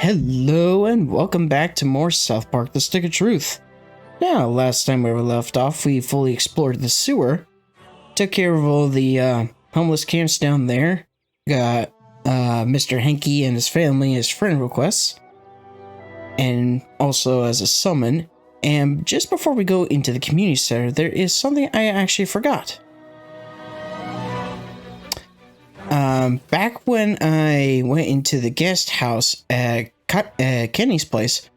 Hello and welcome back to more South Park: The Stick of Truth. Now, last time we were left off, we fully explored the sewer, took care of all the homeless camps down there, got Mr. Hanky and his family as friend requests, and also as a summon. And just before we go into the community center, there is something I actually forgot. Back when I went into the guest house at Kenny's place,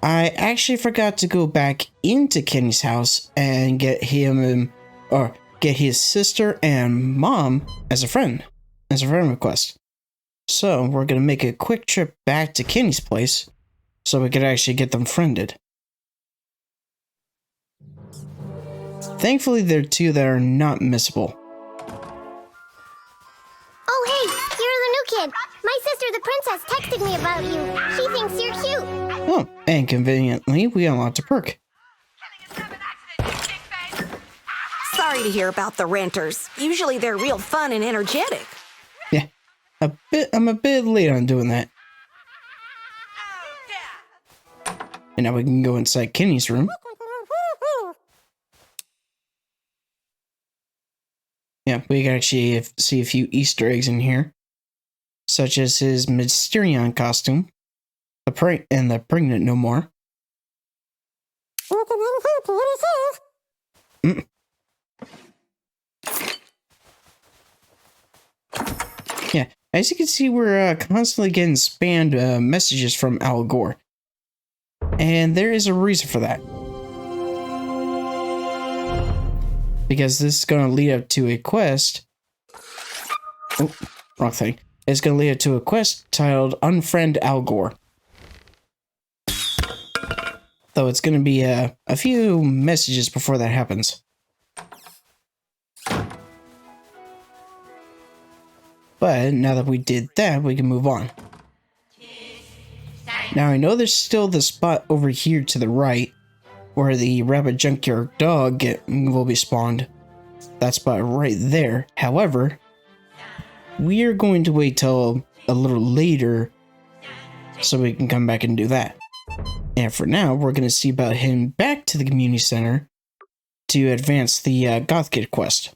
I actually forgot to go back into Kenny's house and get him, or get his sister and mom as a friend request. So we're gonna make a quick trip back to Kenny's place so we could actually get them friended. Thankfully, there are two that are not missable. Oh, hey, you're the new kid. My sister, the princess, texted me about you. She thinks you're cute. Oh, and conveniently, we unlocked a perk. Sorry to hear about the renters. Usually they're real fun and energetic. Yeah, I'm a bit late on doing that. And now we can go inside Kenny's room. Yeah, we can actually see a few Easter eggs in here, such as his Mysterion costume, the pregnant no more. Yeah, as you can see, we're constantly getting spammed messages from Al Gore, and there is a reason for that. Because this is going to lead up to a quest. Oh, wrong thing. It's going to lead up to a quest titled Unfriend Al Gore. Though it's going to be a few messages before that happens. But now that we did that, we can move on. Now I know there's still the spot over here to the right where the rabbit junkyard dog will be spawned. That spot right there. However, we are going to wait till a little later so we can come back and do that. And for now, we're going to see about heading back to the community center to advance the Goth Kid quest.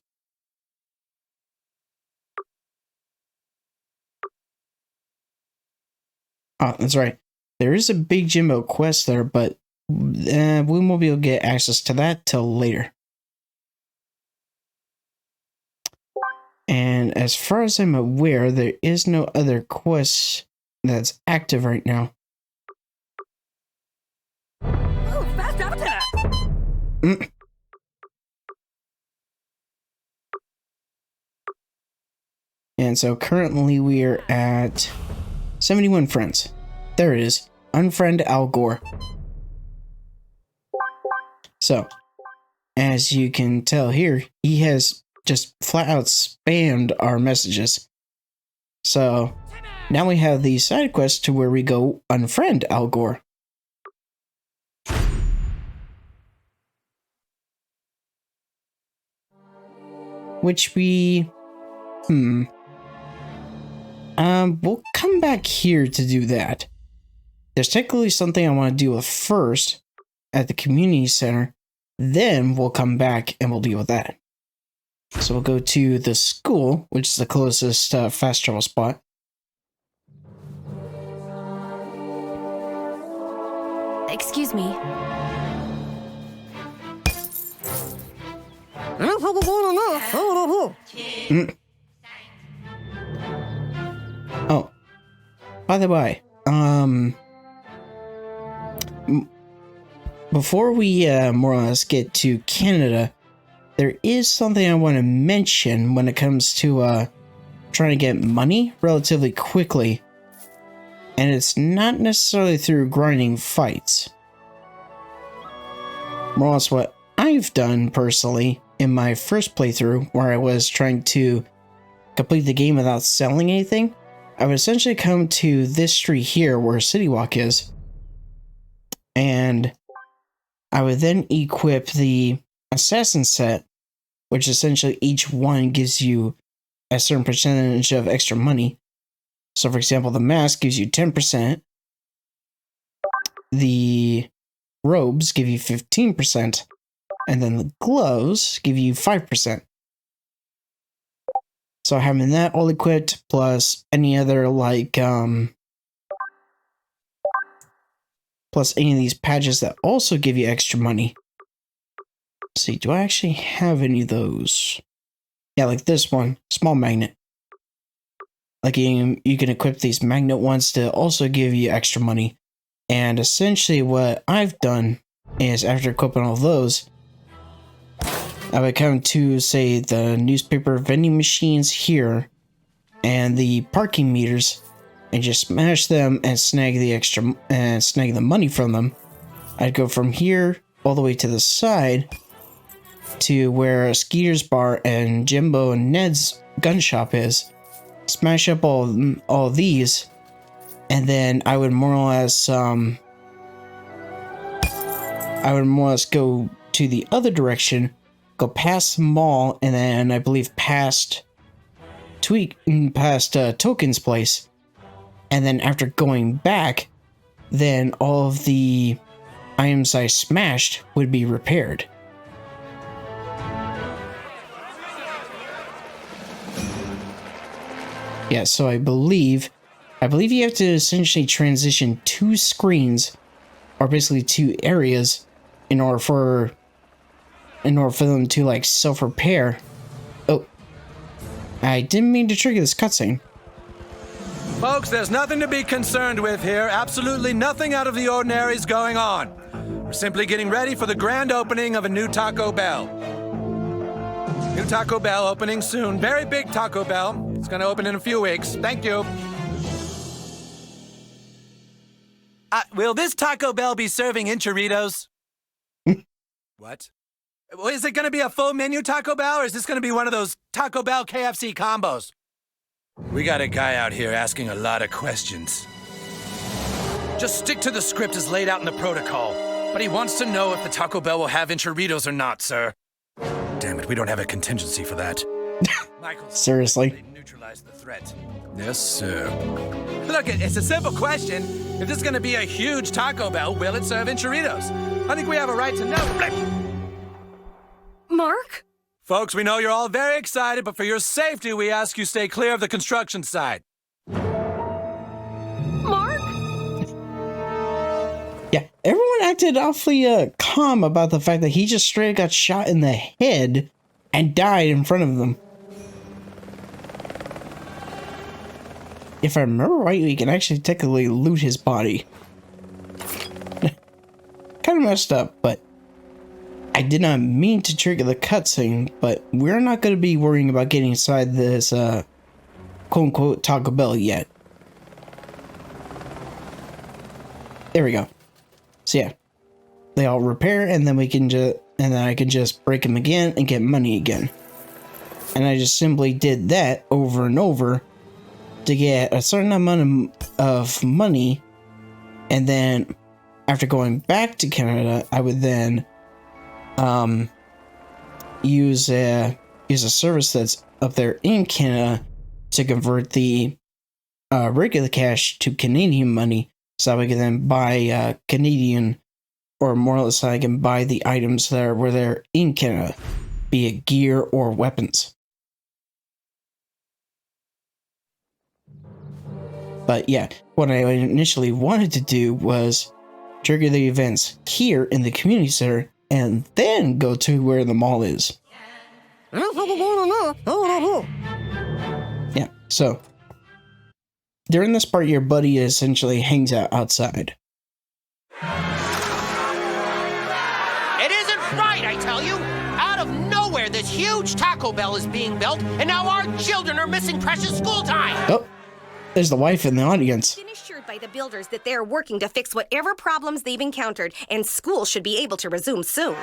Oh, that's right. There is a big Jimbo quest there, but we won't be able to get access to that till later. And as far as I'm aware, there is no other quest that's active right now. Ooh, fast appetite! And so currently we are at 71 friends. There it is. Unfriend Al Gore. So, as you can tell here, he has just flat out spammed our messages. So, now we have the side quest to where we go unfriend Al Gore. Which we'll come back here to do that. There's technically something I want to deal with first at the community center. Then we'll come back and we'll deal with that. So we'll go to the school, which is the closest fast travel spot. Excuse me. Oh, by the way, before we more or less get to Canada, there is something I want to mention when it comes to trying to get money relatively quickly. And it's not necessarily through grinding fights. More or less what I've done personally in my first playthrough, where I was trying to complete the game without selling anything. I would essentially come to this street here where City Walk is, and I would then equip the assassin set, which essentially each one gives you a certain percentage of extra money. So for example, the mask gives you 10%, the robes give you 15%, and then the gloves give you 5%. So having that all equipped, plus any other plus any of these patches that also give you extra money. Let's see, do I actually have any of those? Yeah, like this one, small magnet. Like you can equip these magnet ones to also give you extra money. And essentially what I've done is after equipping all those, I would come to, say, the newspaper vending machines here and the parking meters and just smash them and snag the money from them. I'd go from here all the way to the side to where Skeeter's bar and Jimbo and Ned's gun shop is. Smash up all these, and then I would more or less go to the other direction, go past the mall, and then I believe past Token's place, and then after going back, then all of the items I smashed would be repaired. Yeah, so I believe you have to essentially transition 2 screens, or basically 2 areas, in order for them to like self-repair. Oh, I didn't mean to trigger this cutscene. Folks, there's nothing to be concerned with here. Absolutely nothing out of the ordinary is going on. We're simply getting ready for the grand opening of a new Taco Bell. New Taco Bell opening soon. Very big Taco Bell. It's going to open in a few weeks. Thank you. Will this Taco Bell be serving enchiladas? What? Well, is it going to be a full menu Taco Bell, or is this going to be one of those Taco Bell KFC combos? We got a guy out here asking a lot of questions. Just stick to the script as laid out in the protocol. But he wants to know if the Taco Bell will have enchiladas or not, sir. Damn it, we don't have a contingency for that. Michael, seriously? Neutralize the threat. Yes, sir. Look, it's a simple question. If this is going to be a huge Taco Bell, will it serve enchiladas? I think we have a right to know. Mark? Folks, we know you're all very excited, but for your safety, we ask you stay clear of the construction site. Mark? Yeah, everyone acted awfully calm about the fact that he just straight got shot in the head and died in front of them. If I remember right, we can actually technically loot his body. Kind of messed up, but I did not mean to trigger the cutscene, but we're not going to be worrying about getting inside this quote-unquote Taco Bell yet. There we go. So yeah, they all repair, and then I can just break them again and get money again. And I just simply did that over and over to get a certain amount of money, and then after going back to Canada, I would then use a service that's up there in Canada to convert the regular cash to Canadian money, so I can then buy Canadian, or more or less I can buy the items that were there in Canada, be it gear or weapons. But yeah, what I initially wanted to do was trigger the events here in the community center and then go to where the mall is. Yeah, so during this part, your buddy essentially hangs out outside. It isn't right, I tell you! Out of nowhere, this huge Taco Bell is being built, and now our children are missing precious school time! Oh, there's the wife in the audience. Been assured by the builders that they're working to fix whatever problems they've encountered, and school should be able to resume soon.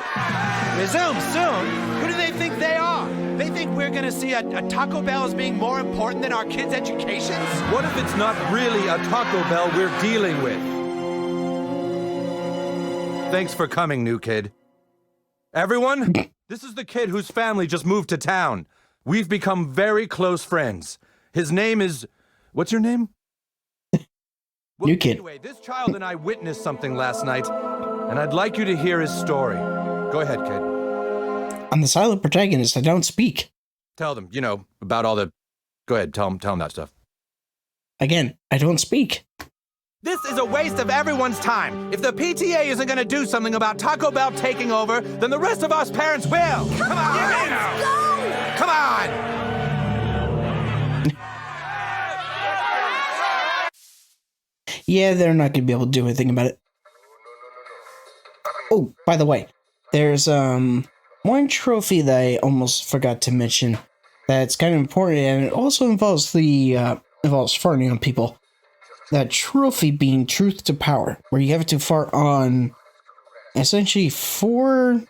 Resume soon? Who do they think they are? They think we're gonna see a Taco Bell as being more important than our kids' educations? What if it's not really a Taco Bell we're dealing with? Thanks for coming, new kid. Everyone, this is the kid whose family just moved to town. We've become very close friends. His name is... What's your name? Well, New kid. Anyway, this child and I witnessed something last night, and I'd like you to hear his story. Go ahead, kid. I'm the silent protagonist. I don't speak. Tell them, you know, about all the... Go ahead, tell them that stuff. Again, I don't speak. This is a waste of everyone's time. If the PTA isn't going to do something about Taco Bell taking over, then the rest of us parents will. Come on! Go! Come on! Yeah, they're not going to be able to do anything about it. Oh, by the way, there's one trophy that I almost forgot to mention that's kind of important, and it also involves involves farting on people. That trophy being Truth to Power, where you have to fart on essentially four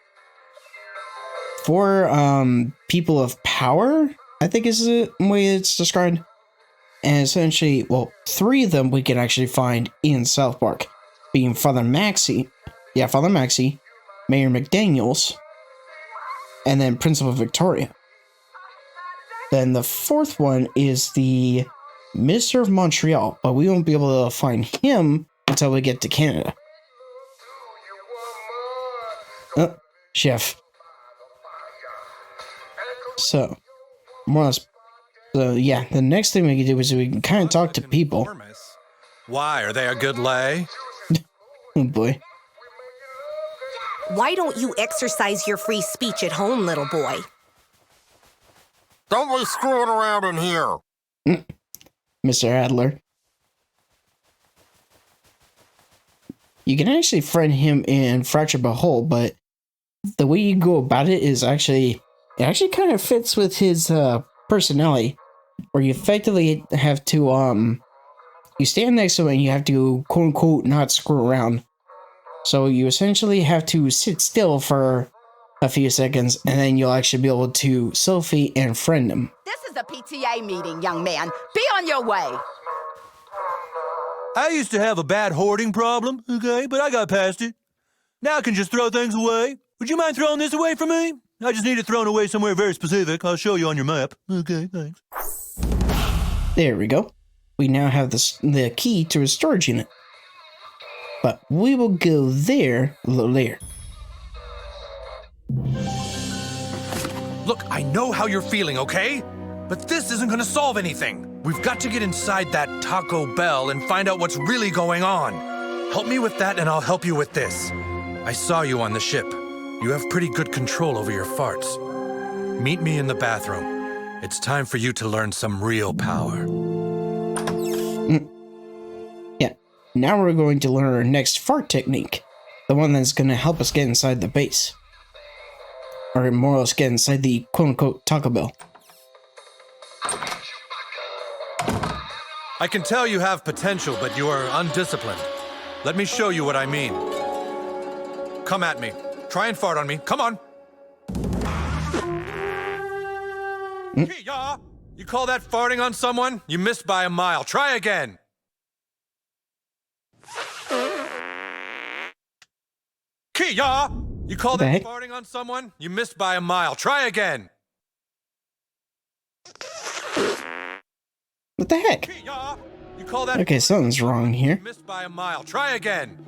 people of power, I think is the way it's described. And essentially, well, 3 of them we can actually find in South Park, being Father Mackey, Mayor McDaniels, and then Principal Victoria. Then the 4th one is the Minister of Montreal, but we won't be able to find him until we get to Canada. Oh, chef. So, more or less. So, yeah, the next thing we can do is we can kind of talk to people. Why? Are they a good lay? Oh, boy. Why don't you exercise your free speech at home, little boy? Don't be screwing around in here. Mr. Adler. You can actually friend him in Fracture Behold, but the way you go about it is it actually kind of fits with his personality, where you effectively have to you stand next to him and you have to quote unquote not screw around. So you essentially have to sit still for a few seconds, and then you'll actually be able to selfie and friend him. This is a PTA meeting, young man. Be on your way. I used to have a bad hoarding problem, okay, but I got past it. Now I can just throw things away. Would you mind throwing this away for me? I just need it thrown away somewhere very specific. I'll show you on your map. Okay, thanks. There we go. We now have the key to a storage unit. But we will go there a little later. Look, I know how you're feeling, okay? But this isn't gonna solve anything. We've got to get inside that Taco Bell and find out what's really going on. Help me with that and I'll help you with this. I saw you on the ship. You have pretty good control over your farts. Meet me in the bathroom. It's time for you to learn some real power. Yeah, now we're going to learn our next fart technique. The one that's going to help us get inside the base. Or more or less get inside the quote-unquote Taco Bell. I can tell you have potential, but you are undisciplined. Let me show you what I mean. Come at me. Try and fart on me. Come on. Kia! You call that farting on someone? You missed by a mile. Try again. Kia! You call that farting on someone? You missed by a mile. Try again. What the heck? Kia! You call that Okay, something's wrong here. You missed by a mile. Try again.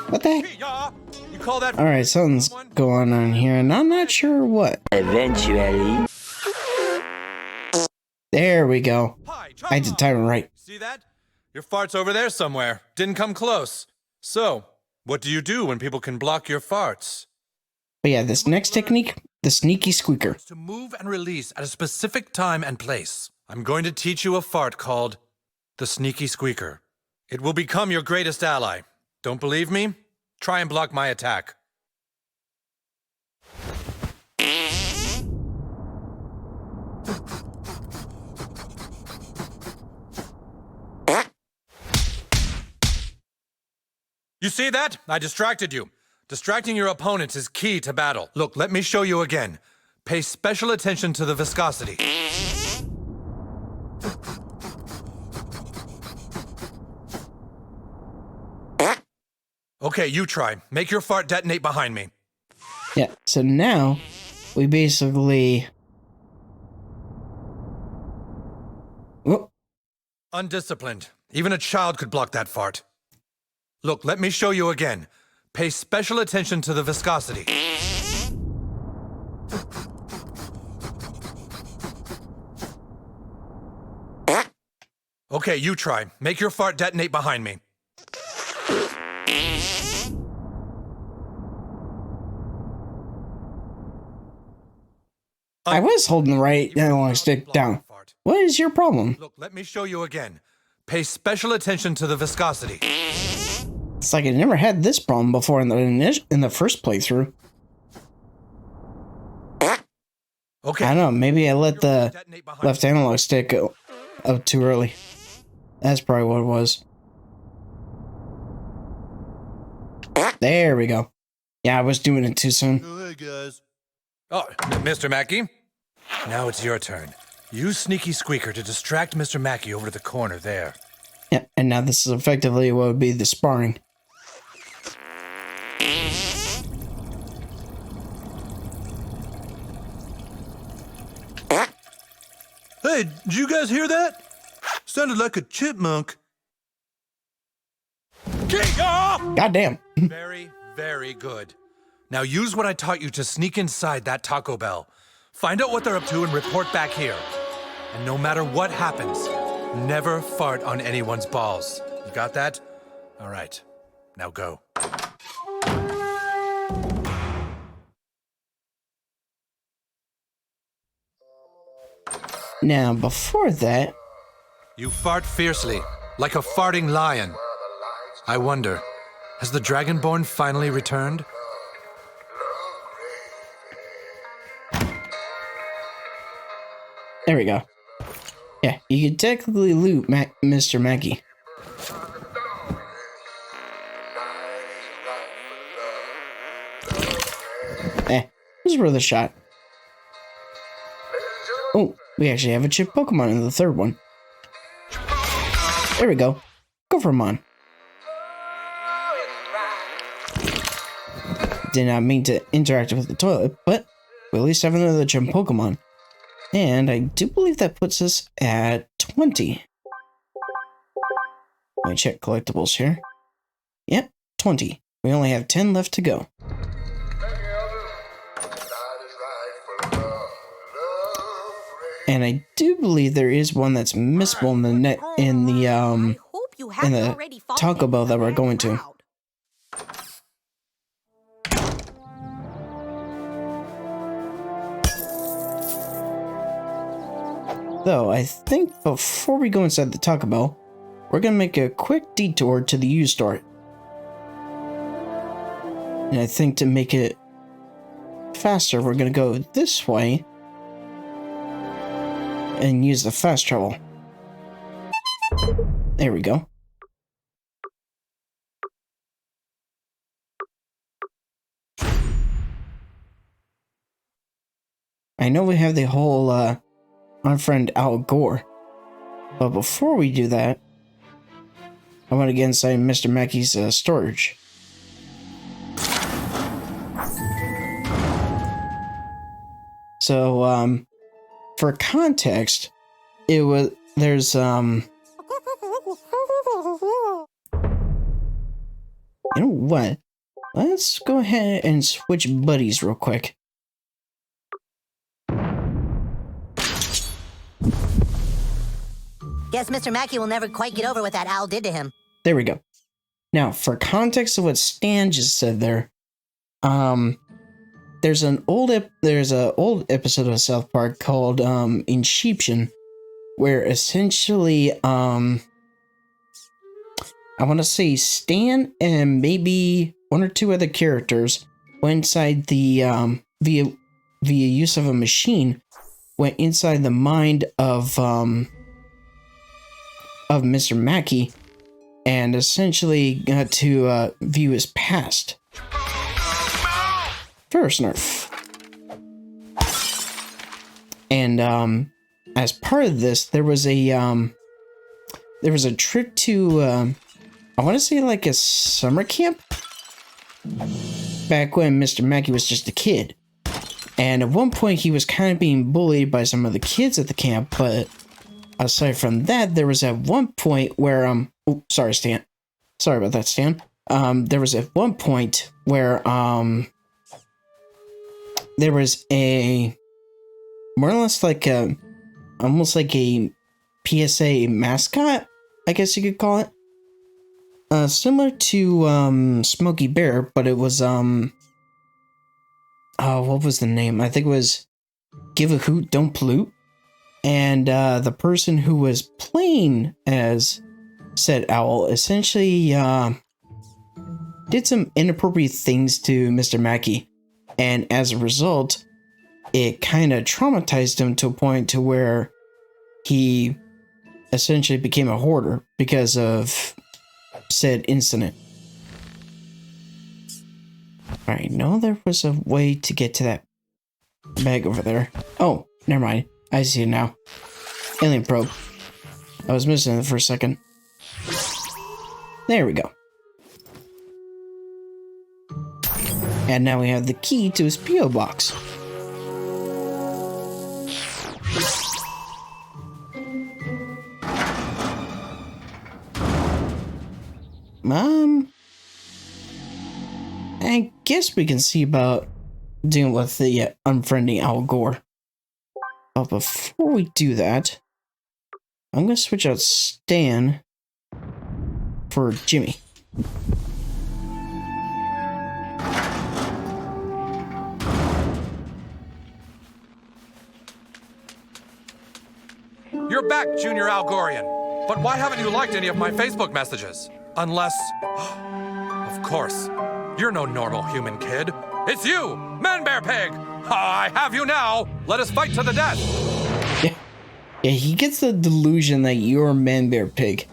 What the heck? Kia! You call that Alright, something's going on here, and I'm not sure what. Eventually. There we go. Hi, I did time it right. See that? Your fart's over there somewhere. Didn't come close. So, what do you do when people can block your farts? But yeah, this next technique, the Sneaky Squeaker. To move and release at a specific time and place. I'm going to teach you a fart called the Sneaky Squeaker. It will become your greatest ally. Don't believe me? Try and block my attack. You see that? I distracted you. Distracting your opponents is key to battle. Look, let me show you again. Pay special attention to the viscosity. Okay, you try. Make your fart detonate behind me. Yeah, so now we basically Oh, Undisciplined. Even a child could block that fart. Look, let me show you again. Pay special attention to the viscosity. Okay, you try. Make your fart detonate behind me. I was holding the right analog stick down. What is your problem? Look, let me show you again. Pay special attention to the viscosity. It's like I never had this problem before in the first playthrough. Okay. I don't know, maybe I let the left analog stick go up too early. That's probably what it was. There we go. Yeah, I was doing it too soon. Oh, hey, guys. Oh, Mr. Mackey. Now it's your turn. Use Sneaky Squeaker to distract Mr. Mackey over to the corner there. Yeah, and now this is effectively what would be the sparring. Hey, did you guys hear that? Sounded like a chipmunk. Goddamn. Very, very good. Now use what I taught you to sneak inside that Taco Bell. Find out what they're up to and report back here. And no matter what happens, never fart on anyone's balls. You got that? All right. Now go. Now, before that... You fart fiercely, like a farting lion. I wonder, has the Dragonborn finally returned? There we go. Yeah, you can technically loot Mr. Mackey. It was worth a shot. Oh, we actually have a chip Pokemon in the third one. There we go. Go for Mon. Did not mean to interact with the toilet, but we at least have another gym Pokemon. And I do believe that puts us at 20. Let me check collectibles here. Yep, 20. We only have 10 left to go. And I do believe there is one that's missable in the Taco Bell that we're going to. Though, I think before we go inside the Taco Bell, we're going to make a quick detour to the used store. And I think to make it faster, we're going to go this way and use the fast travel. There we go. I know we have the whole Unfriending Al Gore, but before we do that, I want to get inside Mr. Mackey's storage. So, for context, there's you know what? Let's go ahead and switch buddies real quick. Guess Mr. Mackey will never quite get over what that owl did to him. There we go. Now, for context of what Stan just said there, there's an old episode of South Park called Inception, where essentially I want to say Stan and maybe one or two other characters went inside the via use of a machine, went inside the mind of Mr. Mackey and essentially got to view his past. First nerf. And as part of this, there was a trip to I want to say like a summer camp back when Mr. Mackey was just a kid. And at one point he was kind of being bullied by some of the kids at the camp, but aside from that, there was at one point where oh, sorry, Stan. Sorry about that, Stan. There was at one point where there was a more or less like a almost like a PSA mascot, I guess you could call it. Similar to Smokey Bear, but it was oh, what was the name? I think it was Give a Hoot, Don't Pollute. And the person who was playing as said owl essentially did some inappropriate things to Mr. Mackey. And as a result, it kind of traumatized him to a point to where he essentially became a hoarder because of said incident. I know there was a way to get to that bag over there. Oh, never mind. I see it now. Alien probe. I was missing it for a second. There we go. And now we have the key to his P.O. box. I guess we can see about dealing with the Unfriending Al Gore. But before we do that, I'm going to switch out Stan for Jimmy. You're back, Junior Algorian. But why haven't you liked any of my Facebook messages? Unless... of course. You're no normal human kid. It's you, Man-Bear Pig! I have you now! Let us fight to the death! Yeah, he gets the delusion that you're Man-Bear Pig.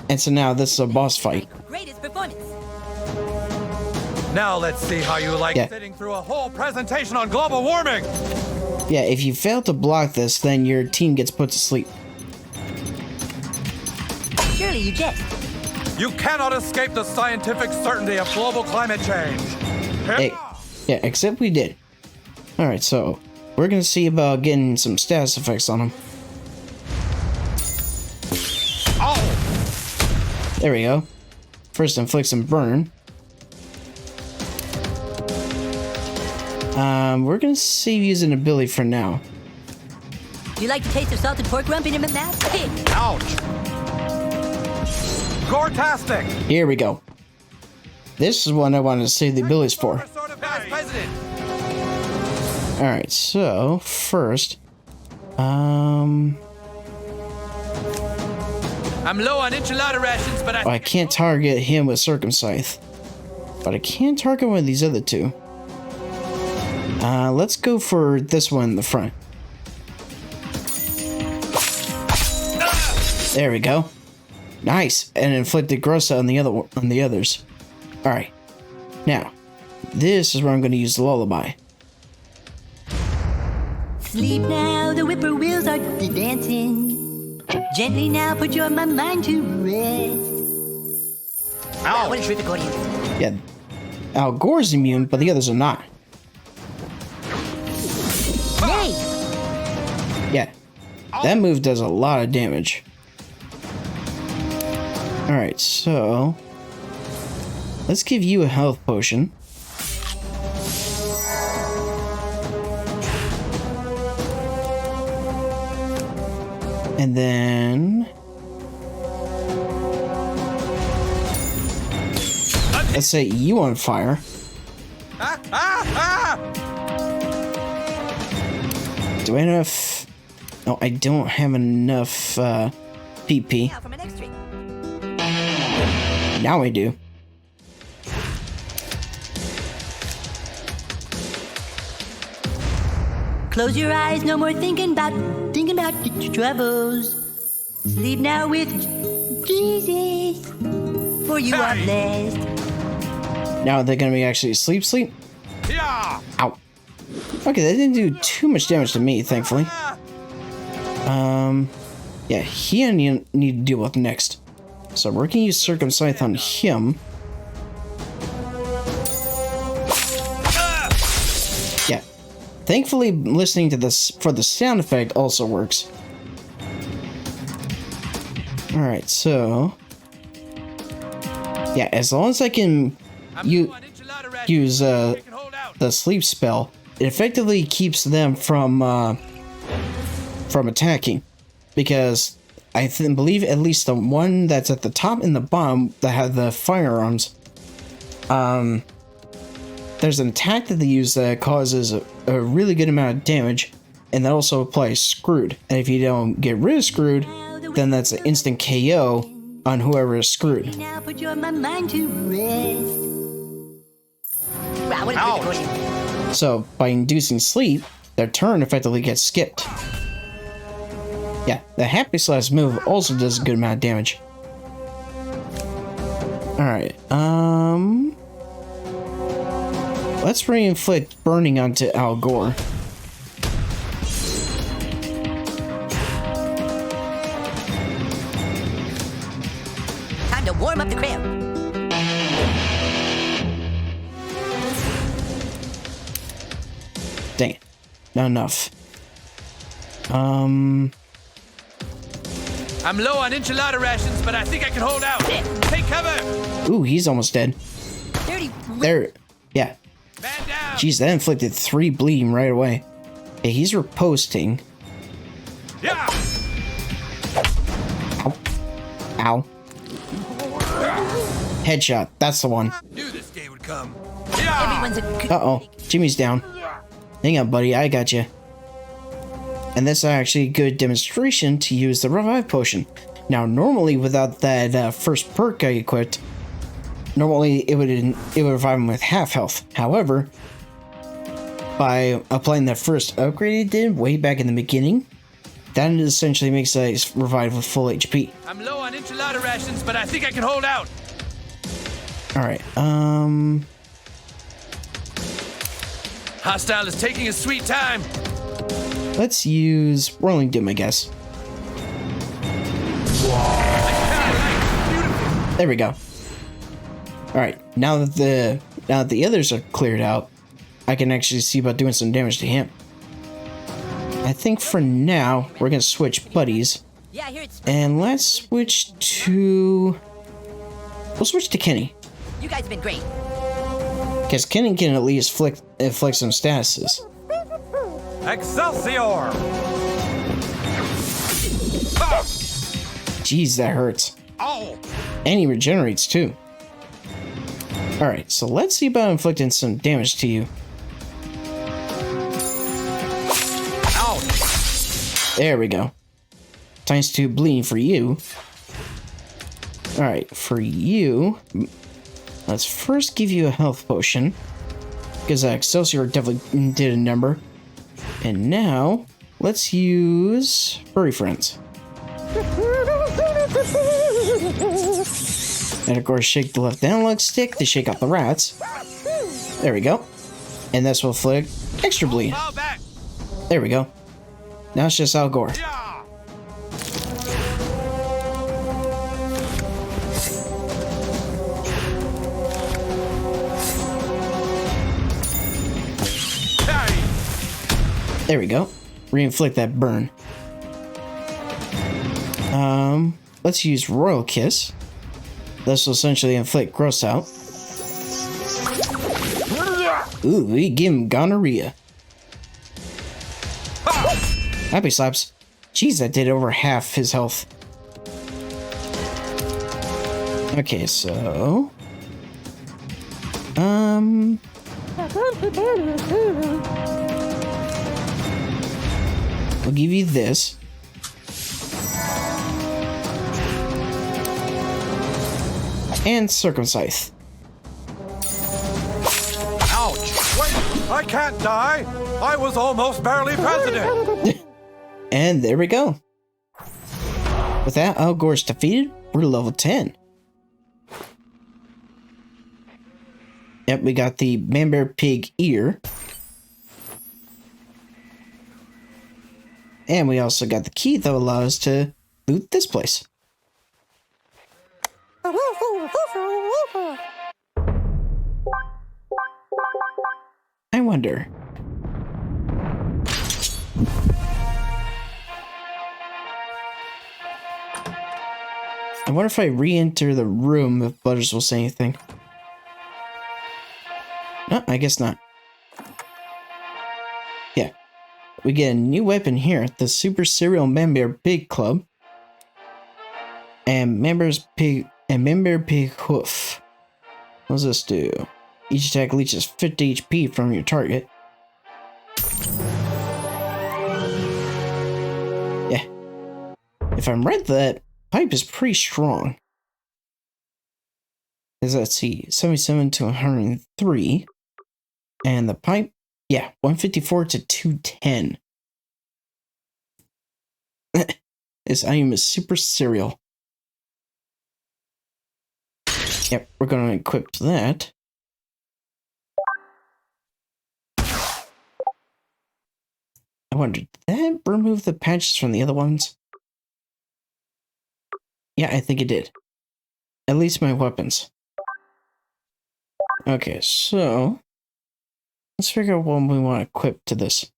And so now this is a boss fight. Greatest performance. Now let's see how you like sitting through a whole presentation on global warming! Yeah, if you fail to block this, then your team gets put to sleep. Surely you guessed. You cannot escape the scientific certainty of global climate change. Yeah, except we did. Alright, so we're gonna see about getting some status effects on him. Oh! There we go. First inflict some burn. We're gonna save using ability for now. You like the taste of salted pork rump in your mouth? Ouch! Gore-tastic! Here we go. This is what I wanted to save the abilities for. Alright, so first, I'm low on enchilada rations, but I can't target him with Circumscythe, but I can target one of these other two. Let's go for this one in the front. There we go. Nice, and inflicted Grossa on the others. All right, now this is where I'm going to use the lullaby. Sleep now, the whippoorwills are dancing. Gently now, put your mind to rest. Ow! What a terrific audience. Yeah, Al Gore's immune, but the others are not. Yay! Yeah, that move does a lot of damage. Alright, so let's give you a health potion. And then let's set you on fire. Do I have enough? No, I don't have enough PP. Now from an extra. Now I do. Close your eyes, no more thinking about your troubles. Sleep now with Jesus, for you are blessed. Now they're gonna be actually sleep. Yeah! Ow. Okay, that didn't do too much damage to me, thankfully. Yeah, he I need to deal with next. So we're gonna use Circumscythe on him. Yeah. Thankfully, listening to this for the sound effect also works. Alright, so... yeah, as long as I can use the sleep spell, it effectively keeps them from attacking. Because I believe at least the one that's at the top and the bottom that have the firearms, there's an attack that they use that causes a really good amount of damage, and that also applies Screwed. And if you don't get rid of Screwed, then that's an instant KO on whoever is screwed. Now put your mind to rest. Wow, what a good question. So, by inducing sleep, their turn effectively gets skipped. Yeah, the Happy Slash move also does a good amount of damage. Alright, let's re-inflict burning onto Al Gore. Time to warm up the crib. Dang it. Not enough. I'm low on enchilada rations, but I think I can hold out. Take cover! Ooh, he's almost dead. Dirty. There. Yeah. Man down! Jeez, that inflicted 3 bleeding right away. Okay, he's riposting. Yeah! Ow. Headshot. That's the one. Knew this day would come. Everyone's a good. Uh-oh. Jimmy's down. Hang on, buddy. I got you. And this is actually a good demonstration to use the revive potion. Now, normally without that first perk I equipped, normally it would revive him with half health. However, by applying that first upgrade it did way back in the beginning, that essentially makes it revive with full HP. I'm low on enchilada rations, but I think I can hold out. Alright, Hostile is taking his sweet time. let's use Rolling Doom, I guess. There we go. Alright, now that the others are cleared out, I can actually see about doing some damage to him. I think for now, we're gonna switch buddies. Yeah, I hear it's. And let's switch to... we'll switch to Kenny. You guys have been great. Because Kenny can at least inflict some statuses. Excelsior! Jeez, that hurts. Oh! And he regenerates too. Alright, so let's see about inflicting some damage to you. Ouch! There we go. Times 2 bleeding for you. Alright, for you, let's first give you a health potion. Because Excelsior definitely did a number. And now, let's use Furry Friends. And of course, shake the left analog stick to shake out the rats. There we go. And this will inflict extra bleed. Fall back. There we go. Now it's just Al Gore. Yeah. There we go. Re-inflict that burn. Let's use Royal Kiss. This will essentially inflict gross out. Ooh, we give him gonorrhea. Happy Slaps. Jeez, that did over half his health. Okay, so... we'll give you this. And Circumcise. Ouch! Wait! I can't die! I was almost barely president! And there we go. With that, Al Gore's defeated. We're level 10. Yep, we got the Man Bear Pig ear. And we also got the key that will allow us to boot this place. I wonder. I wonder if I re-enter the room if Butters will say anything. No, I guess not. Yeah. We get a new weapon here at the Super Serial Member Pig Club. And Member Pig Hoof. What does this do? Each attack leaches 50 HP from your target. Yeah. If I'm right, that pipe is pretty strong. Because let's see, 77 to 103. And the pipe, yeah, 154 to 210. This item is super serial. Yep, we're going to equip that. I wonder, did that remove the patches from the other ones? Yeah, I think it did. At least my weapons. Okay, so let's figure out what we want to equip to this.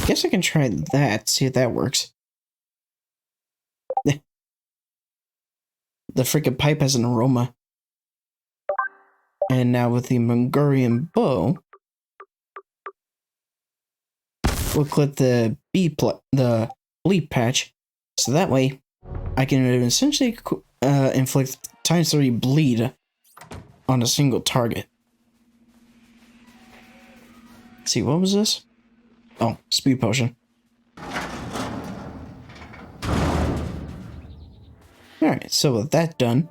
Guess I can try that, see if that works. The freaking pipe has an aroma. And now with the Mongolian bow, we'll click the bleed patch, so that way I can essentially inflict ×3 bleed on a single target. Let's see, what was this? Oh, speed potion. Alright, so with that done,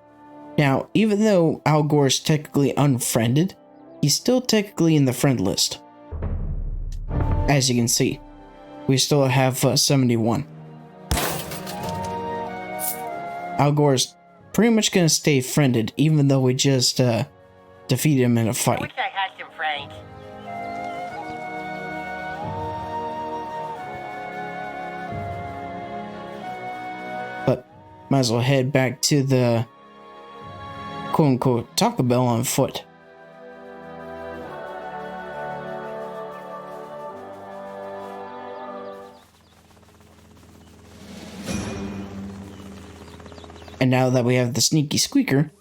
now even though Al Gore is technically unfriended, he's still technically in the friend list. As you can see, we still have 71. Al Gore is pretty much gonna stay friended, even though we just defeated him in a fight. I wish I had some friends. But might as well head back to the quote-unquote Taco Bell on foot. And now that we have the Sneaky Squeaker,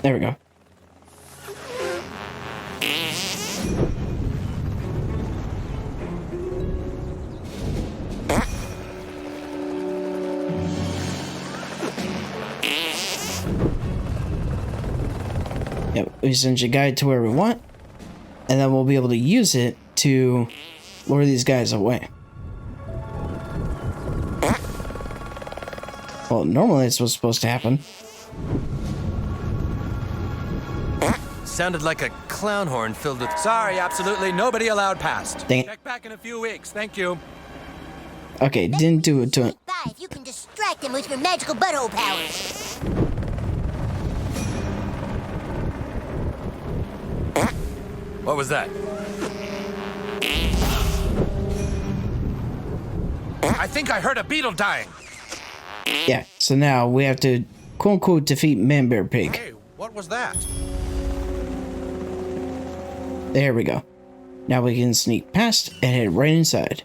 there we go. Yep, we send your guide to where we want, and then we'll be able to use it to lure these guys away. Well, normally it's what's supposed to happen. Sounded like a clown horn filled with... Sorry, absolutely nobody allowed past. Dang it. Check back in a few weeks, thank you. Okay, didn't do it to it. Bye, if you can distract him with your magical butthole powers. What was that? I think I heard a beetle dying. Yeah, so now we have to quote-unquote defeat Man-Bear Pig. Hey, what was that? There we go. Now we can sneak past and head right inside.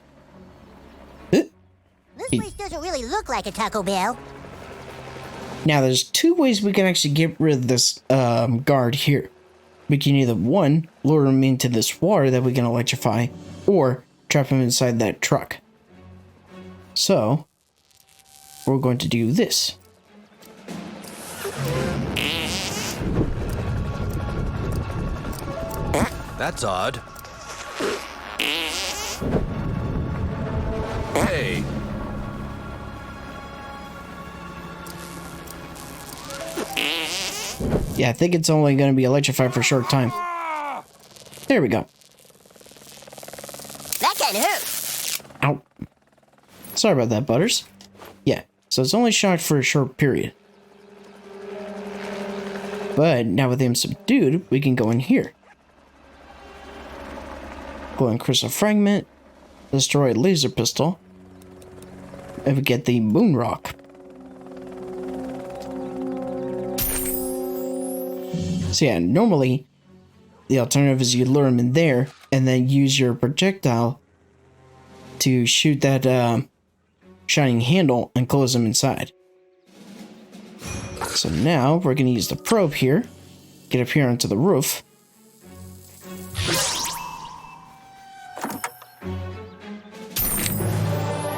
This place doesn't really look like a Taco Bell. Now there's two ways we can actually get rid of this guard here. We can either, one, lure him into this water that we can electrify, or trap him inside that truck. So, we're going to do this. That's odd. Hey. Yeah, I think it's only going to be electrified for a short time. There we go. That kind of hurts. Ow. Sorry about that, Butters. Yeah, so it's only shocked for a short period. But now with him subdued, we can go in here. Glowing crystal fragment, destroy laser pistol, and we get the moon rock. So yeah, normally the alternative is you lure him in there and then use your projectile to shoot that shining handle and close him inside. So now we're going to use the probe here, get up here onto the roof.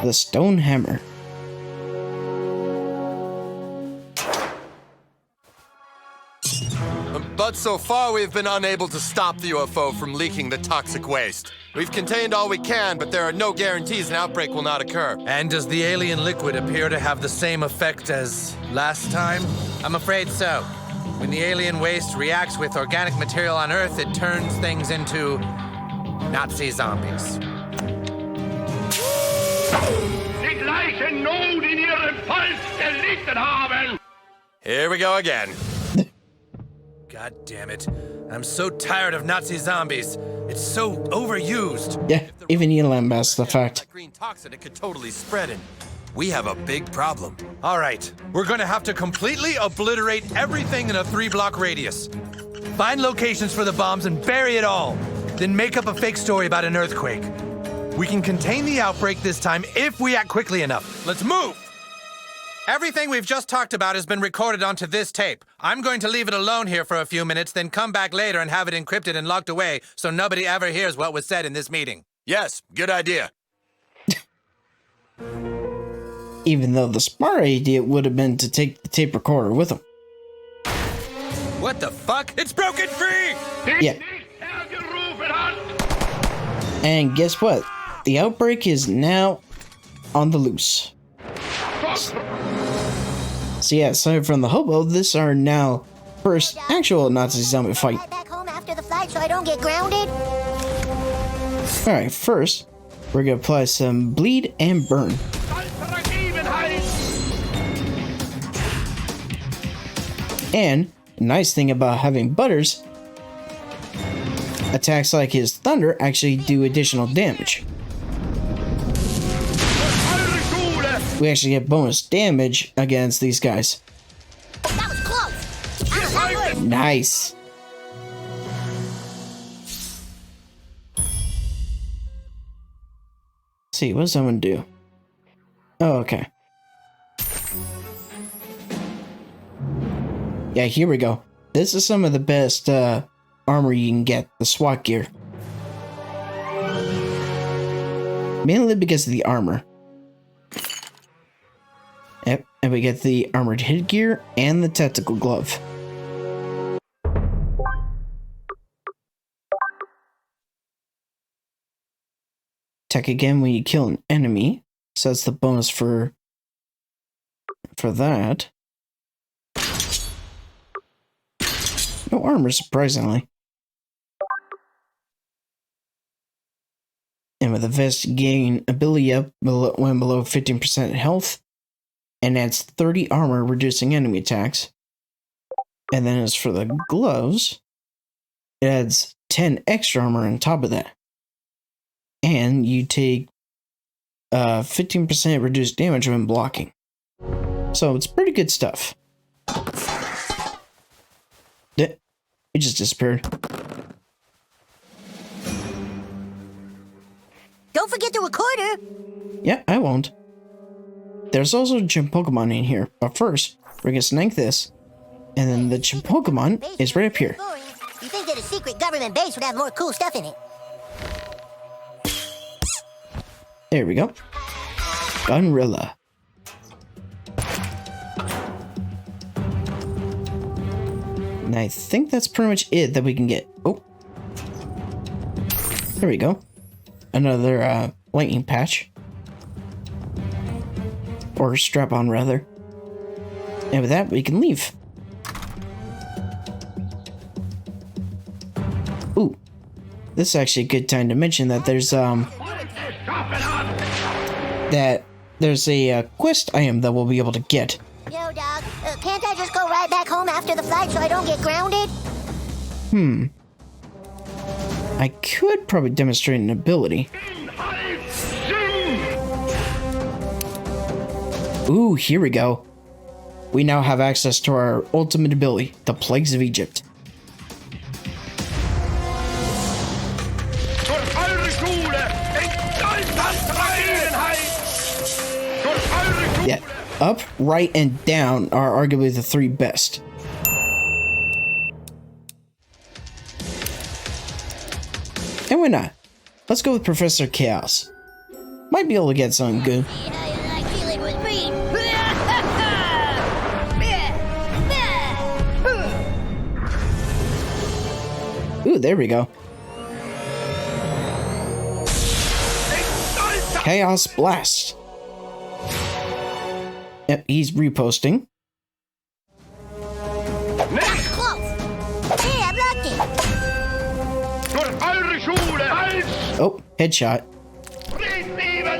The stone hammer. But so far, we've been unable to stop the UFO from leaking the toxic waste. We've contained all we can, but there are no guarantees an outbreak will not occur. And does the alien liquid appear to have the same effect as last time? I'm afraid so. When the alien waste reacts with organic material on Earth, it turns things into Nazi zombies. Here we go again. God damn it. I'm so tired of Nazi zombies. It's so overused. Yeah, even Elon messed the fact. That green toxin, it could totally spread, and we have a big problem. All right, we're gonna have to completely obliterate everything in a 3-block radius. Find locations for the bombs and bury it all. Then make up a fake story about an earthquake. We can contain the outbreak this time if we act quickly enough. Let's move! Everything we've just talked about has been recorded onto this tape. I'm going to leave it alone here for a few minutes, then come back later and have it encrypted and locked away so nobody ever hears what was said in this meeting. Yes, good idea. Even though the smart idea would have been to take the tape recorder with him. What the fuck? It's broken free! Yeah. And guess what? The outbreak is now on the loose. So yeah, aside from the hobo, this is our now first actual Nazi zombie fight. Back home after the flight so I don't get grounded. Alright, first, we're gonna apply some bleed and burn. And the nice thing about having Butters, attacks like his thunder actually do additional damage. We actually get bonus damage against these guys. That was close. Nice. Let's see, what does someone do? Oh, okay. Yeah, here we go. This is some of the best armor you can get, the SWAT gear. Mainly because of the armor. Yep, and we get the armored headgear and the tactical glove. Attack again when you kill an enemy, so that's the bonus for that. No armor, surprisingly. And with the vest, gain ability up when below 15% health. And adds 30 armor, reducing enemy attacks. And then as for the gloves, it adds 10 extra armor on top of that. And you take 15% reduced damage when blocking. So it's pretty good stuff. It just disappeared. Don't forget the recorder. Yeah, I won't. There's also gym Pokemon in here, but first, we're gonna snag this, and then the gym Pokemon is right up here. You think that a secret government base would have more cool stuff in it? There we go. Gunrilla. And I think that's pretty much it that we can get. Oh. There we go. Another lightning patch. Or strap-on, rather. And with that, we can leave. Ooh. This is actually a good time to mention that there's a quest item that we'll be able to get. Yo, Doc, can't I just go right back home after the flight so I don't get grounded? I could probably demonstrate an ability. Ooh, here we go. We now have access to our ultimate ability, the Plagues of Egypt. Yeah, up, right, and down are arguably the three best. And why not? Let's go with Professor Chaos. Might be able to get something good. Ooh, there we go. Chaos Blast. Yep, he's reposting. That's close. Hey, I blocked it. Oh, headshot.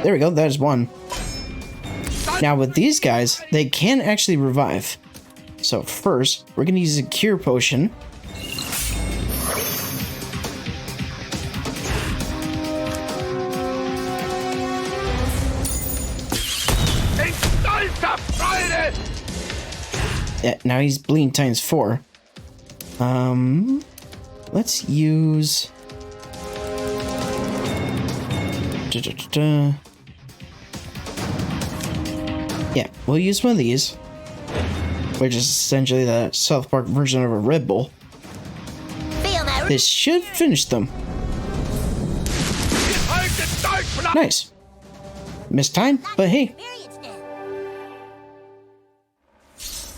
There we go, that is one. Now with these guys, they can actually revive. So first, we're gonna use a cure potion. Yeah, now he's bleeding times 4. Let's use... Yeah, we'll use one of these, which is essentially the South Park version of a Red Bull. This should finish them. Nice. Missed time, but hey.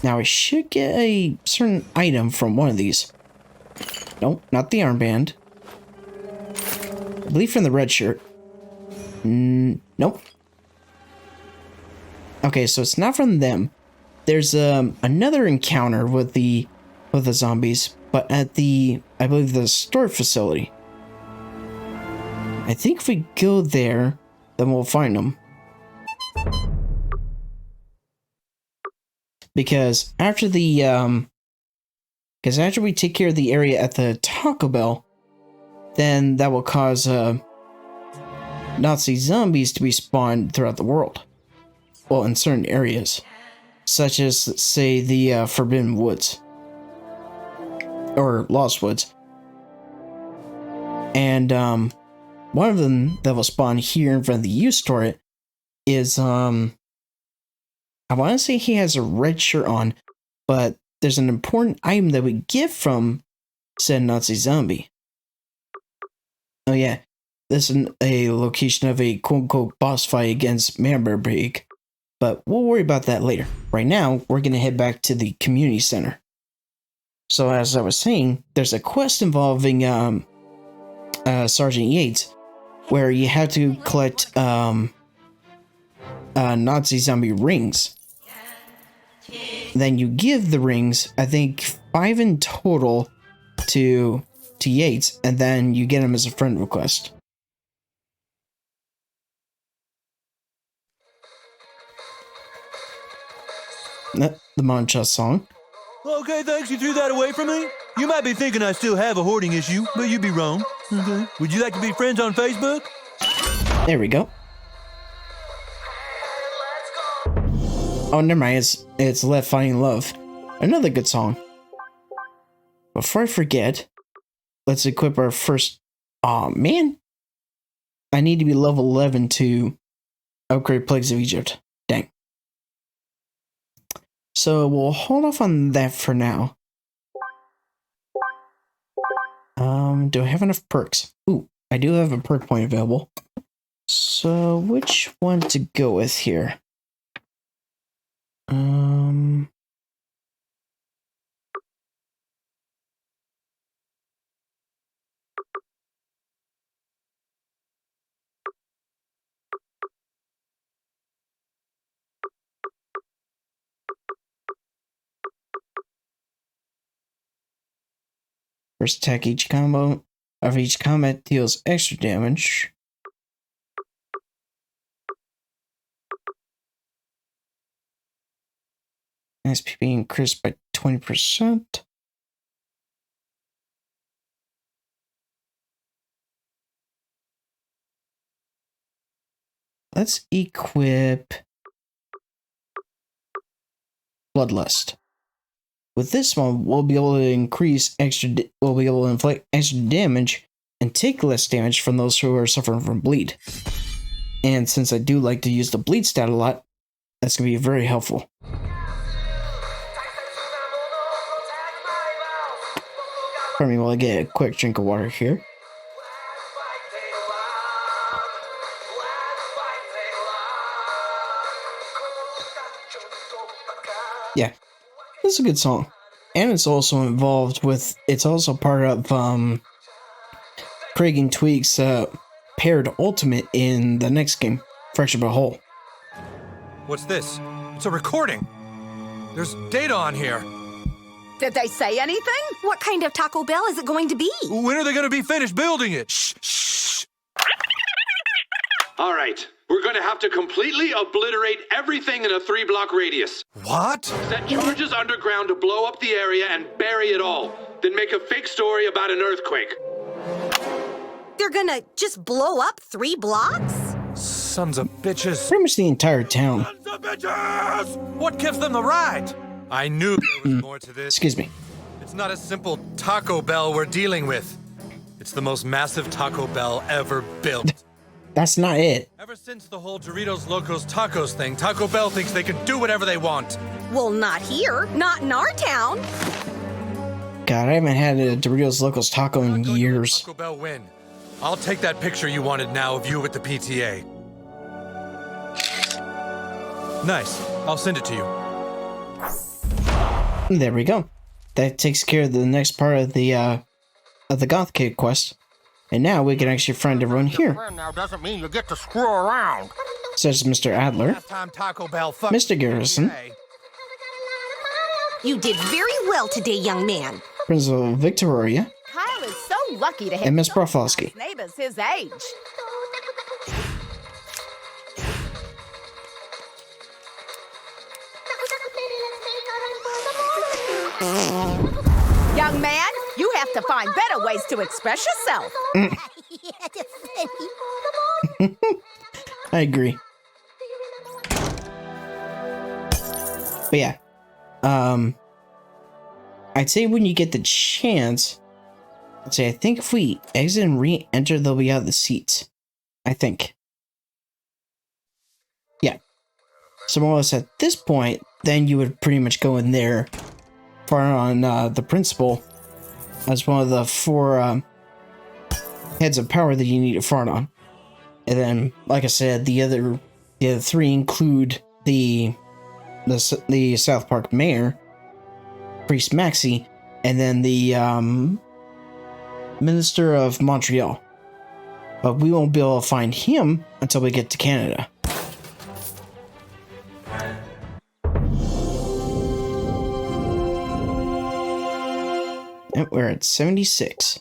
Now I should get a certain item from one of these. Nope, not the armband. I believe from the red shirt. Nope. Okay, so it's not from them. There's another encounter with the zombies, but at the, I believe, the store facility. I think if we go there, then we'll find them. Because after the after we take care of the area at the Taco Bell, then that will cause Nazi zombies to be spawned throughout the world. Well, in certain areas, such as, say, the Forbidden Woods or Lost Woods. And one of them that will spawn here in front of the used store is I want to say he has a red shirt on, but there's an important item that we get from said Nazi zombie. Oh yeah, this is a location of a quote-unquote boss fight against Man Pig, but we'll worry about that later. Right now, we're going to head back to the community center. So as I was saying, there's a quest involving Sergeant Yates, where you have to collect Nazi zombie rings. Then you give the rings, I think 5 in total, to Yates, and then you get him as a friend request. The Mancha song. Okay, thanks, you threw that away from me. You might be thinking I still have a hoarding issue, but you'd be wrong. Okay. Would you like to be friends on Facebook? There we go. Oh, never mind. It's Left Finding Love. Another good song. Before I forget, let's equip our first... Aw, man. I need to be level 11 to upgrade Plagues of Egypt. Dang. So we'll hold off on that for now. Do I have enough perks? Ooh, I do have a perk point available. So which one to go with here? First attack each combo of each combat deals extra damage. SPB increased by 20%. Let's equip Bloodlust. With this one, we'll be able to inflict extra damage and take less damage from those who are suffering from bleed. And since I do like to use the bleed stat a lot, that's going to be very helpful. Pardon me while I get a quick drink of water here. Yeah, this is a good song. And it's also involved with, it's also part of Craig and Tweak's paired ultimate in the next game, Fracture But Whole. What's this? It's a recording. There's data on here. Did they say anything? What kind of Taco Bell is it going to be? When are they going to be finished building it? Shh, shh. All right, we're going to have to completely obliterate everything in a 3-block radius. What? Set charges underground to blow up the area and bury it all. Then make a fake story about an earthquake. They're gonna just blow up 3 blocks? Sons of bitches. Pretty much the entire town. Sons of bitches! What gives them the right? I knew there was more to this. Excuse me. It's not a simple Taco Bell we're dealing with. It's the most massive Taco Bell ever built. That's not it. Ever since the whole Doritos Locos Tacos thing, Taco Bell thinks they can do whatever they want. Well, not here. Not in our town. God, I haven't had a Doritos Locos taco in years. Taco Bell win. I'll take that picture you wanted now of you with the PTA. Nice. I'll send it to you. There we go. That takes care of the next part of the Goth Kid quest. And now we can actually find everyone here. Now doesn't mean you get to screw around. Says Mr. Adler. Taco Bell Mr. Garrison. You did very well today, young man. Principal Victoria. Kyle is so lucky to have And Miss so Broflovsky. nice neighbors his age. Young man, you have to find better ways to express yourself. I agree. But yeah, I'd say when you get the chance, I'd say I think if we exit and re-enter, they'll be out of the seats. I think. Yeah. So more or less at this point, then you would pretty much go in there, fire on the principal as one of the 4 heads of power that you need to fart on. And then, like I said, the other 3 include the South Park mayor, Priest Mackey, and then the Minister of Montreal. But we won't be able to find him until we get to Canada. And we're at 76.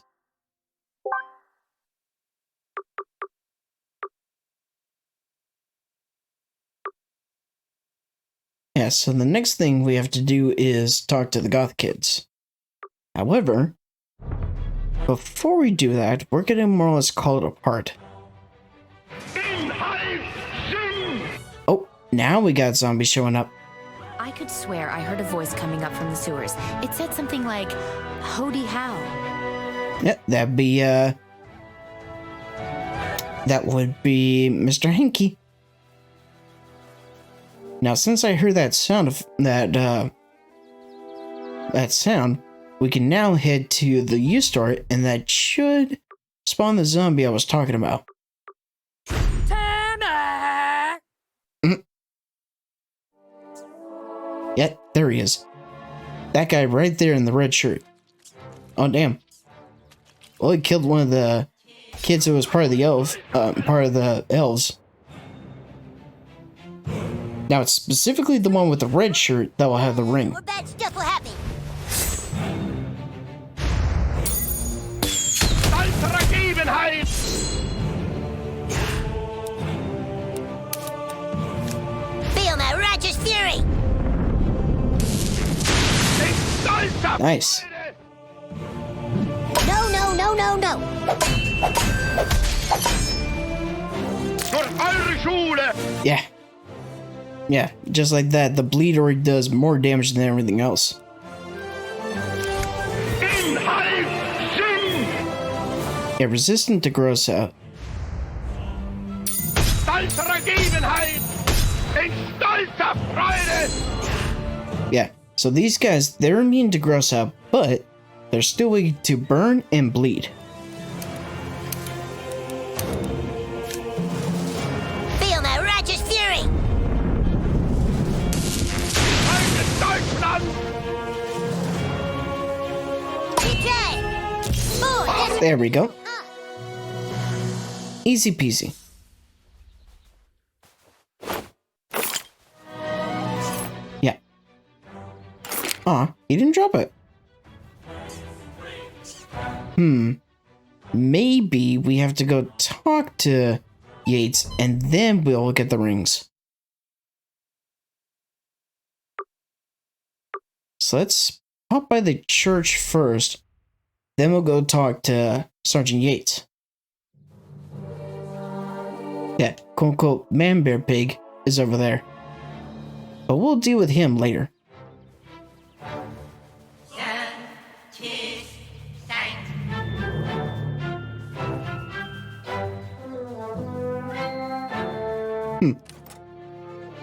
Yeah, so the next thing we have to do is talk to the Goth Kids. However, before we do that, we're gonna more or less call it apart. Oh, now we got zombies showing up. I could swear I heard a voice coming up from the sewers. It said something like, "Howdy how." Yep, that'd be, that would be Mr. Hinky. Now, since I heard that sound of that sound, we can now head to the U-Store, and that should spawn the zombie I was talking about. Yep, there he is. That guy right there in the red shirt. Oh, damn. Well, he killed one of the kids who was part of the elves. Now, it's specifically the one with the red shirt that will have the ring. That's just what happened. Nice. No, no, no, no, no. Yeah. Yeah, just like that, the bleed already does more damage than everything else. Yeah, resistant to gross out. Yeah, so these guys, they're immune to gross out, but they're still weak to burn and bleed. Feel my righteous fury. There we go. Easy peasy. Yeah. Aw, he didn't drop it. Maybe we have to go talk to Yates and then we'll get the rings. So let's pop by the church first. Then we'll go talk to Sergeant Yates. Yeah, quote unquote man bear pig is over there. But we'll deal with him later.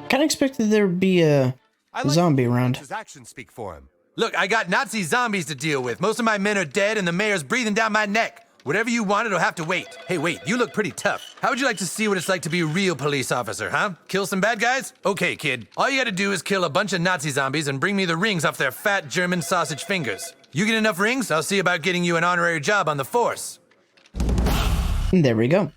Kinda expected there would be a zombie around. His actions speak for him. Look, I got Nazi zombies to deal with. Most of my men are dead and the mayor's breathing down my neck. Whatever you want, it'll have to wait. Hey, wait, you look pretty tough. How would you like to see what it's like to be a real police officer, huh? Kill some bad guys? Okay, kid. All you gotta do is kill a bunch of Nazi zombies and bring me the rings off their fat German sausage fingers. You get enough rings, I'll see about getting you an honorary job on the force. There we go.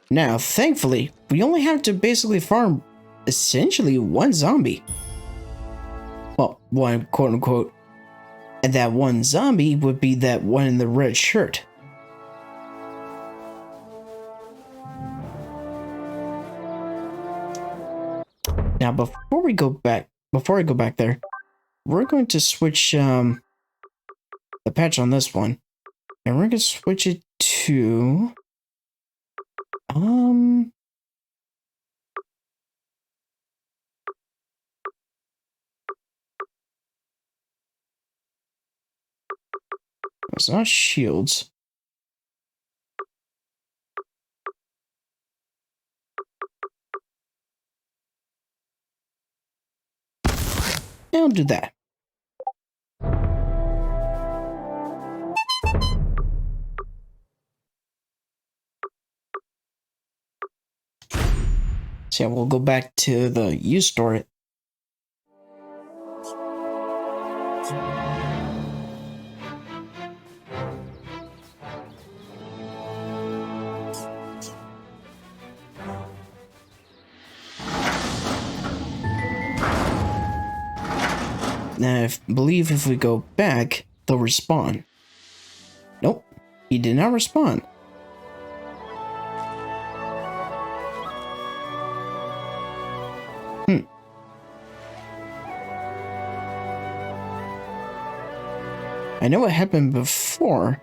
Now, thankfully, we only have to basically farm essentially one zombie. Well, one quote unquote. And that one zombie would be that one in the red shirt. Now, before I go back there, we're going to switch the patch on this one. And we're going to switch it to it's not shields. And I'll do that. So yeah, we'll go back to the use store. Now, I believe if we go back, they'll respawn. Nope, he did not respawn. I know what happened before.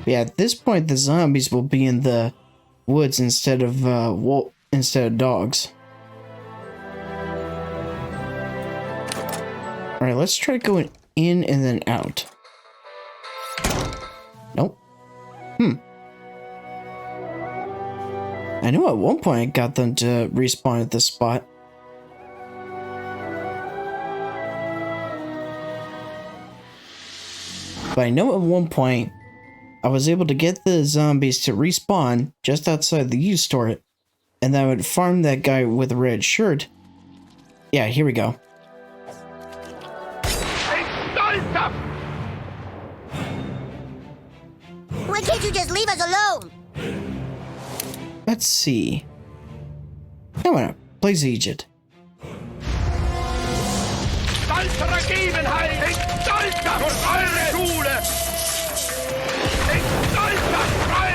Yeah, at this point, the zombies will be in the woods instead of dogs. All right, let's try going in and then out. Nope. I know at one point I got them to respawn at this spot. But I know at one point I was able to get the zombies to respawn just outside the use store, and then I would farm that guy with a red shirt. Yeah, here we go. Why can't you just leave us alone? Let's see. I wanna play Egypt.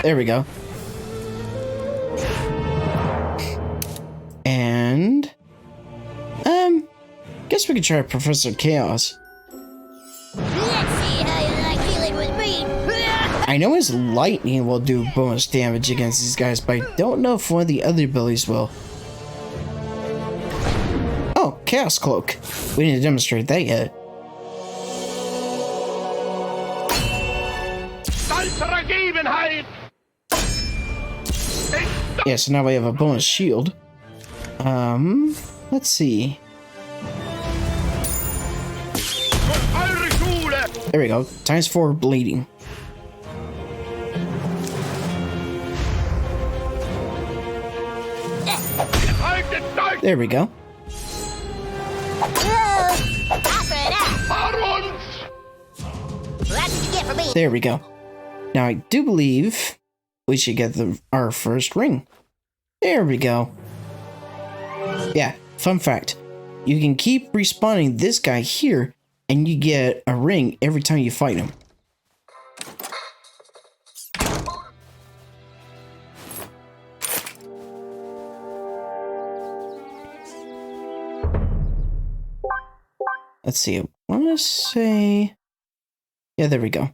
There we go. And guess we could try Professor Chaos. Let's see how you like dealing with me. I know his lightning will do bonus damage against these guys, but I don't know if one of the other abilities will. Oh, Chaos Cloak. We need to demonstrate that yet. Yeah, so now we have a bonus shield. Let's see. There we go. Times 4 bleeding. There we go. That's what you get for me. There we go. Now I do believe we should get our first ring. There we go. Yeah, fun fact. You can keep respawning this guy here, and you get a ring every time you fight him. Let's see, I want to say... Yeah, there we go.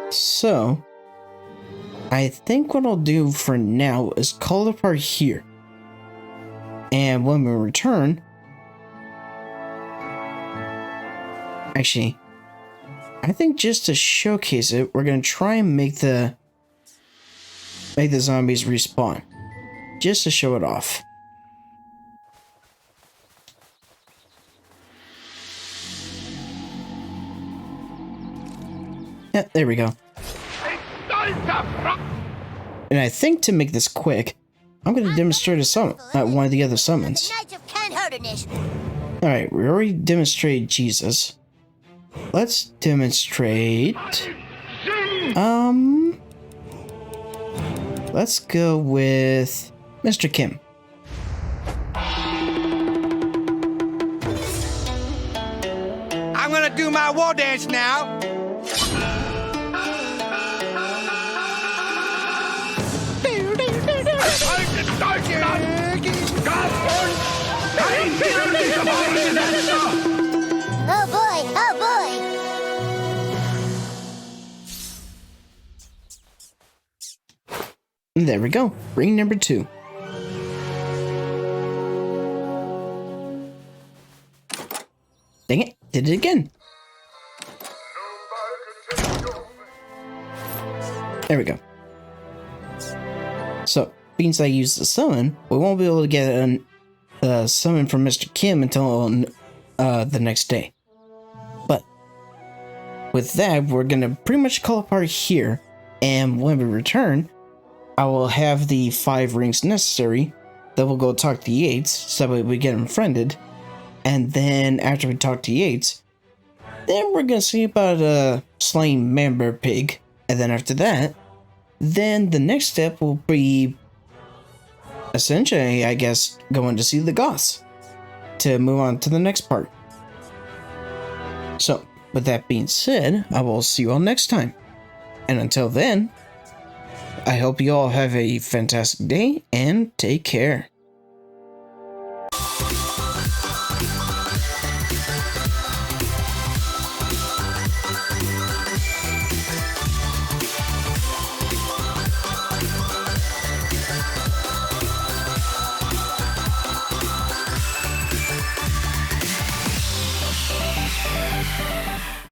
So, I think what I'll do for now is call the part here. And when we return... Actually, I think just to showcase it, we're going to try and make the zombies respawn. Just to show it off. Yeah, there we go. And I think to make this quick, I'm going to demonstrate a summon, one of the other summons. Alright, we already demonstrated Jesus. Let's demonstrate... Let's go with Mr. Kim. I'm gonna do my war dance now. Oh boy, oh boy. There we go. Ring number 2. Dang it. Did it again. There we go. So, being I use the summon, we won't be able to get a summon from Mr. Kim until the next day. But with that, we're gonna pretty much call a party here, and when we return, I will have the 5 rings necessary. Then we'll go talk to Yates, so that way we get unfriended. And then after we talk to Yates, then we're gonna see about slaying Man-Bear Pig. And then after that, then the next step will be essentially, I guess, going to see the Goths to move on to the next part. So, with that being said, I will see you all next time. And until then, I hope you all have a fantastic day and take care.